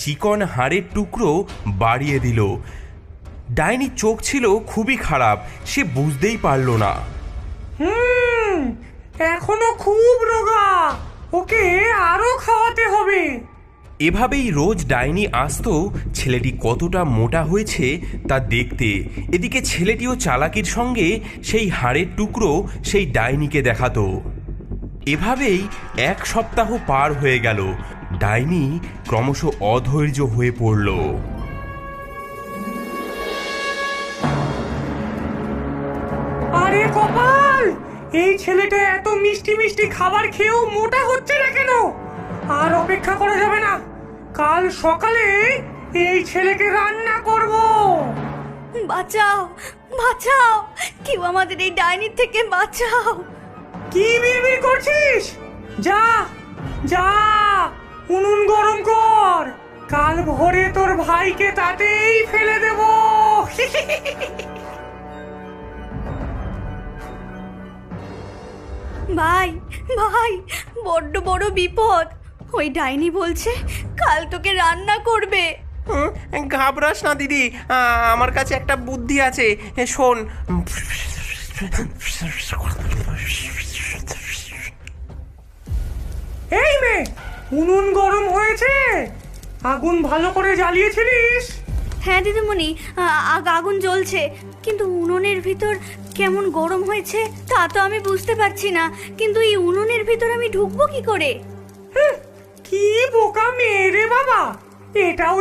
চিকন হাড়ের টুকরো বাড়িয়ে দিল। ডাইনির চোখ ছিল খুবই খারাপ, সে বুঝতেই পারল না। এখনো খুব রোগা, ওকে আরো খাওয়াতে হবে। এভাবেই রোজ ডাইনি আসতো ছেলেটি কতটা মোটা হয়েছে তা দেখতে। এদিকে ছেলেটিও চালাকির সঙ্গে সেই হাড়ের টুকরো সেই ডাইনিকে দেখাতো। এভাবেই 1 সপ্তাহ পার হয়ে গেল। ডাইনি ক্রমশ অধৈর্য হয়ে পড়ল। আরে কপাল, এই ছেলেটা এত মিষ্টি মিষ্টি খাবার খেয়েও মোটা হচ্ছে না কেন? আর অপেক্ষা করা যাবে না, কাল সকালে এই ছেলেকে রান্না করব। বাঁচাও, বাঁচাও, কেউ আমাদের এই ডাইনির থেকে বাঁচাও। কি বিড়বিড় করছিস? যা যা, উনুন গরম কর, কাল ভোরে তোর ভাইকে তাতেই ফেলে দেব। ভাই, ভাই, বড্ড বড় বিপদ। ওই ডাইনি বলছে কাল তোকে রান্না করবে। ঘাবড়াস না দিদি, আমার কাছে একটা বুদ্ধি আছে, শোন। এই মেয়ে, উনুন গরম হয়েছে? আগুন ভালো করে জ্বালিয়েছিলিস? হ্যাঁ দিদিমণি, আগুন জ্বলছে, কিন্তু উনুনের ভিতর কেমন গরম হয়েছে তা তো আমি বুঝতে পারছি না। কিন্তু এই উনুনের ভিতর আমি ঢুকবো কি করে? কি বোকা মেয়ে রে বাবা, এটাও